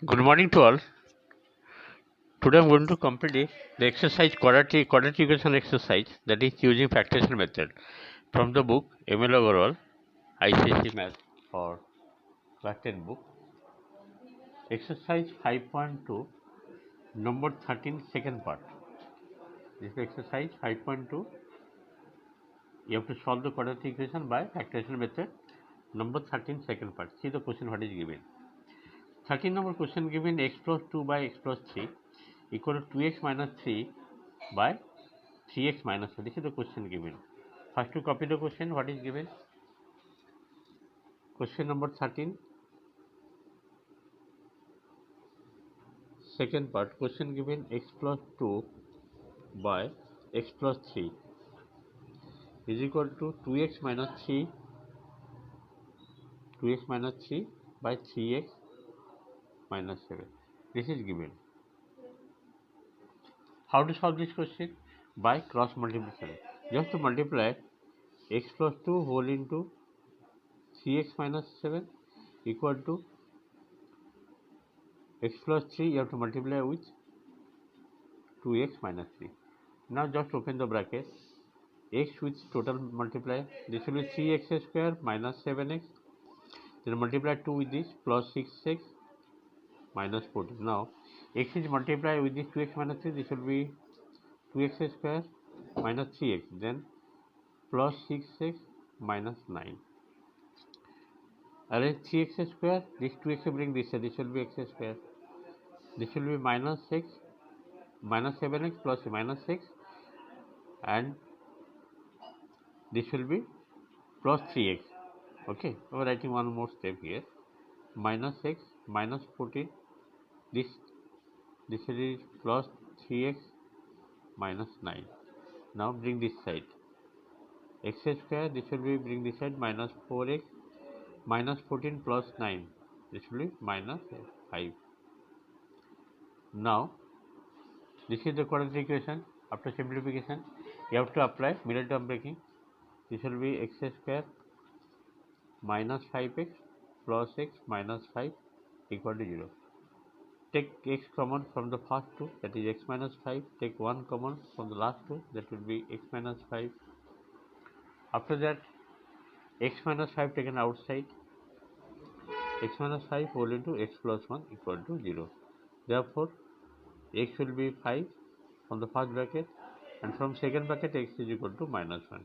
Good morning to all. Today I am going to complete the exercise quadratic equation exercise, that is using factorization method, from the book M.L. Agarwal ICSE Math for class 10 book. Exercise 5.2, number 13, second part. This is exercise 5.2. You have to solve the quadratic equation by factorization method. Number 13, second part. See the question what is given. 13 number question given: x plus 2 by x plus 3 equal to 2x minus 3 by 3x minus 4. This is the question given. First to copy the question, what is given? Question number 13. Second part, question given: x plus 2 by x plus 3 is equal to 2x minus 3 by 3x minus 7. This is given. How to solve this question? By cross multiplication. Just to multiply x plus 2 whole into 3x minus 7 equal to x plus 3, you have to multiply with 2x minus 3. Now just open the bracket. X with total multiply, this will be 3x square minus 7x, then multiply 2 with this plus 6x minus 14. Now x is multiplied with this 2x minus 3, this will be 2x square minus 3x, then plus 6x minus 9. Arrange 3x square, this 2x bring this side, this will be x square, this will be minus 6 minus 7x plus minus 6, and this will be plus 3x. Okay, we are writing one more step here. Minus x minus 14, this is plus 3x minus 9. Now bring this side, x square, this will be bring this side minus 4x minus 14 plus 9, this will be minus 5. Now this is the quadratic equation. After simplification you have to apply middle term breaking. This will be x square minus 5x plus x minus 5 equal to 0. Take x common from the first two, that is x minus 5. Take 1 common from the last two, that will be x minus 5. After that, x minus 5 taken outside, x minus 5 whole into x plus 1 equal to 0. Therefore, x will be 5 from the first bracket, and from second bracket x is equal to minus 1.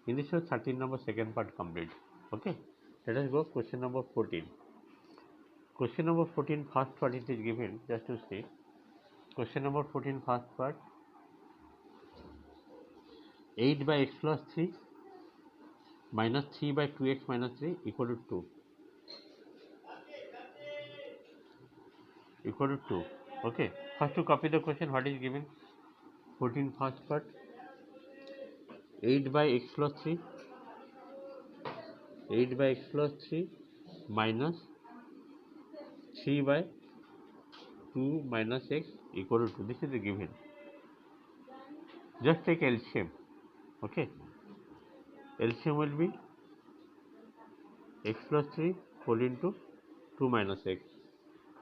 In this way, 13 number second part complete. Okay, let us go question number 14. Question number 14, first part it is given, just to see. Question number 14, first part, 8 by x plus 3 minus 3 by 2x minus 3 equal to 2. Equal to 2. Okay, first to copy the question, what is given? 14, first part, 8 by x plus 3 minus 3 by 2 minus x equal to 2. This is the given. Just take LCM. Okay, LCM will be x plus 3 whole into 2 minus x.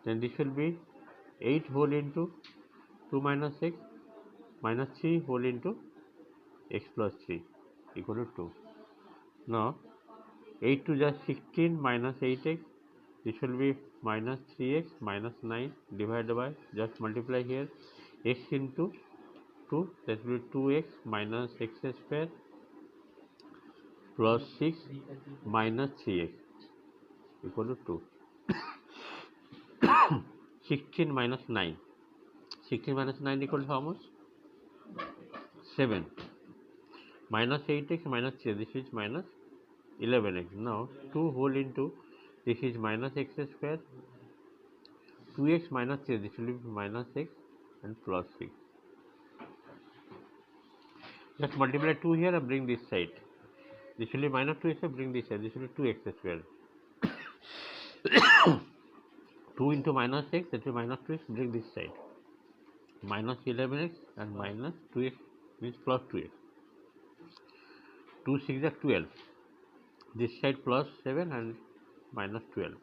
Then this will be 8 whole into 2 minus x minus 3 whole into x plus 3 equal to 2. Now 8 to just 16 minus 8x, this will be minus 3x minus 9 divided by, just multiply here, x into 2, that will be 2x minus x square plus 6 minus 3x equal to 2. 16 minus 9. 16 minus 9 equal to how much? 7. Minus 8x minus 3, this is minus 11x. Now 2 whole into, this is minus x square, 2x minus 3, this will be minus x and plus 6. Just multiply 2 here and bring this side. This will be minus 2x, bring this side, this will be 2x square. 2 into minus x, that will be minus 2x, bring this side. Minus 11x and minus 2x means plus 2x. 2 6 is 12. This side plus 7 and minus 12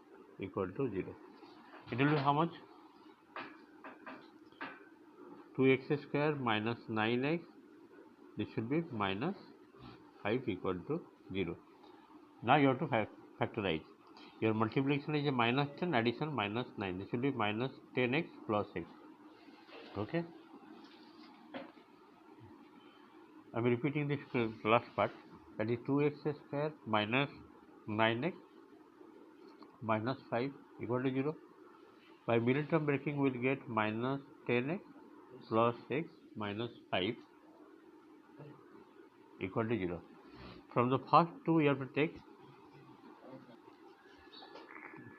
equal to 0. It will be how much? 2x square minus 9x, this should be minus 5 equal to 0. Now you have to factorize. Your multiplication is a minus 10, addition minus 9. This should be minus 10x plus x. Okay. I am repeating this last part, that is 2x square minus 9x minus 5 equal to 0. By middle term breaking, we will get minus 10x plus x minus 5 equal to 0. From the first two, you have to take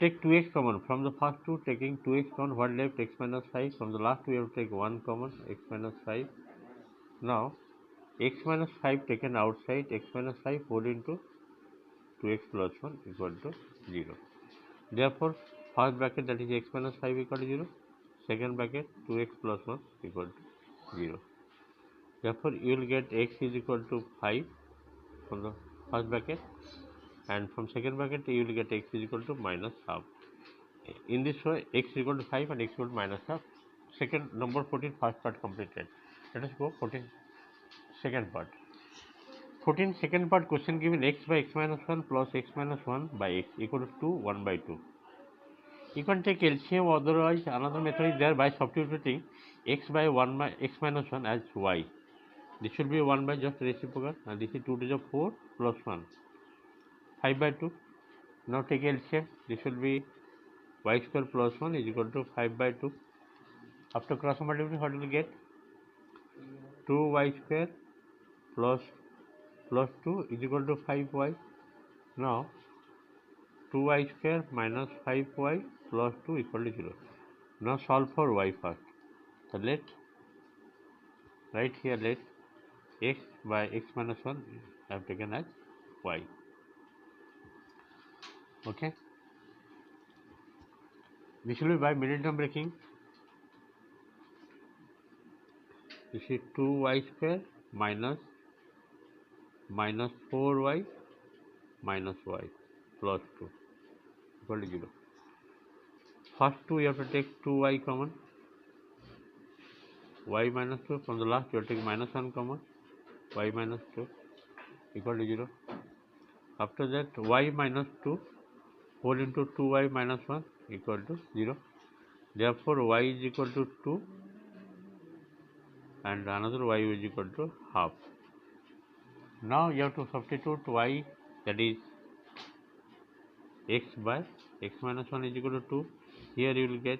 2x common. From the first two, taking 2x common, what left? X minus 5. From the last two, you have to take 1 common, x minus 5. Now, x minus 5 taken outside, x minus 5 whole into 2x plus 1 equal to 0. Therefore, first bracket, that is x minus 5 equal to 0. Second bracket, 2x plus 1 equal to 0. Therefore, you will get x is equal to 5 from the first bracket, and from second bracket you will get x is equal to minus half. In this way, x is equal to 5 and x equal to minus half. Second, number 14, first part completed. Let us go 14, second part. 14, second part, question given x by x minus 1 plus x minus 1 by x equal to 2, 1 by 2. You can take LCM, otherwise another method is there by substituting x by 1 by x minus 1 as y. This should be 1 by just reciprocal, and this is 2 to the 4 plus 1, 5 by 2. Now take LCM, this will be y square plus 1 is equal to 5 by 2. After cross multiplying, what will we get? 2y square plus 2 is equal to 5y. Now 2y square minus 5y plus 2 equal to 0. Now solve for y first. So let x by x minus 1 I have taken as y. Okay. This will be by middle term breaking. This is 2y square minus 4y minus y plus 2 equal to 0. First two you have to take 2y common, y minus 2. From the last you have to take minus 1 common, y minus 2 equal to 0. After that, y minus 2 whole into 2y minus 1 equal to 0. Therefore, y is equal to 2 and another y is equal to half. Now you have to substitute y, that is x by x minus 1 is equal to 2. Here you will get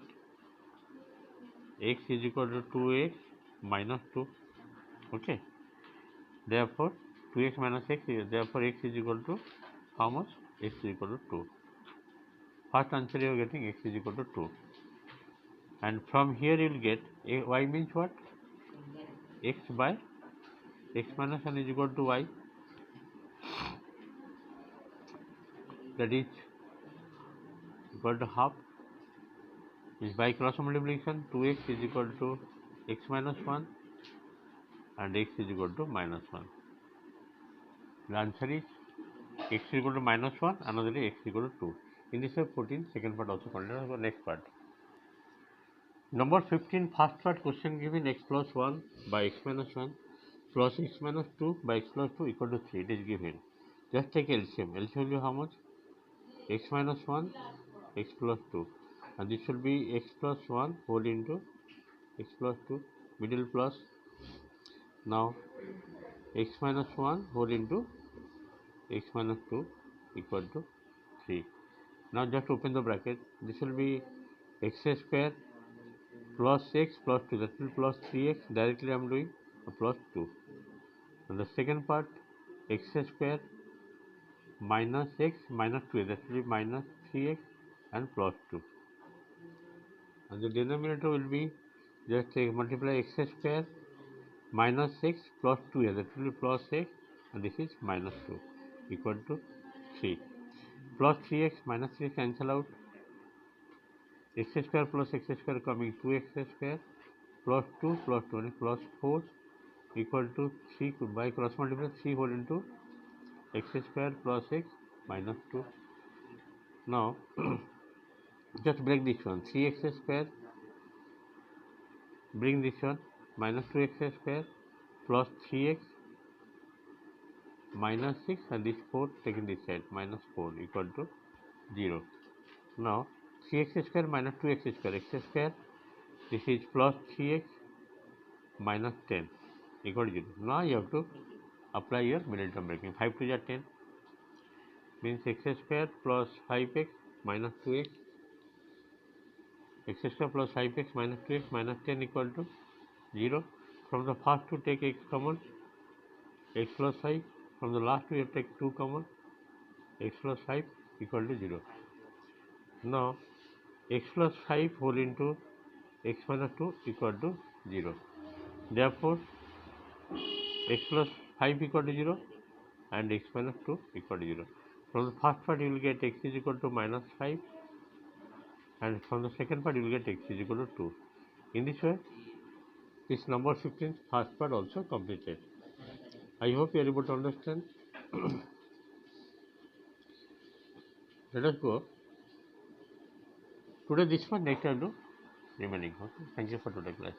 x is equal to 2x minus 2. Okay. Therefore, 2x minus x is, therefore x is equal to how much? X is equal to 2. First answer you are getting x is equal to 2. And from here you will get y means what? X by x minus 1 is equal to y. That is equal to half. Is by cross multiplication, 2x is equal to x minus 1 and x is equal to minus 1. The answer is x is equal to minus 1, another is x is equal to 2. In this way, 14, second part also completed. For next part. Number 15, first part, question given x plus 1 by x minus 1 plus x minus 2 by x plus 2 equal to 3. It is given. Just take LCM. LCM will be how much? X minus 1, x plus 2. And this will be x plus 1 whole into x plus 2, middle plus. Now x minus 1 whole into x minus 2 equal to 3. Now just open the bracket. This will be x square plus x plus 2, that will be plus 3x. Directly I am doing plus 2. And the second part, x square minus x minus 2, that will be minus 3x and plus 2. And the denominator will be just multiply x square minus x plus 2, that will be plus x, and this is minus 2 equal to 3. Plus 3x minus 3 cancel out. X square plus x square coming 2x square plus 2 plus 2 plus 4 equal to 3 by cross multiply 3 whole into x square plus x minus 2. Now just break this one, 3x square, bring this one minus 2x square plus 3x minus 6 and this 4 taken this side minus 4 equal to 0. Now 3x square minus 2x square, x square, this is plus 3x minus 10 equal to 0. Now you have to apply your middle term breaking. 5 to the 10 means x square plus 5x minus 2x, x square plus 5x minus 2x minus 10 equal to 0. From the first to take x common, x plus 5. From the last to take 2 common, x plus 5 equal to 0. Now x plus 5 whole into x minus 2 equal to 0. Therefore, x plus 5 equal to 0 and x minus 2 equal to 0. From the first part you will get x is equal to minus 5 and from the second part you will get x is equal to 2. In this way, this number 15 first part also completed. I hope you are able to understand. Let us go. Today this one, next I will do remaining. Okay. Thank you for today class.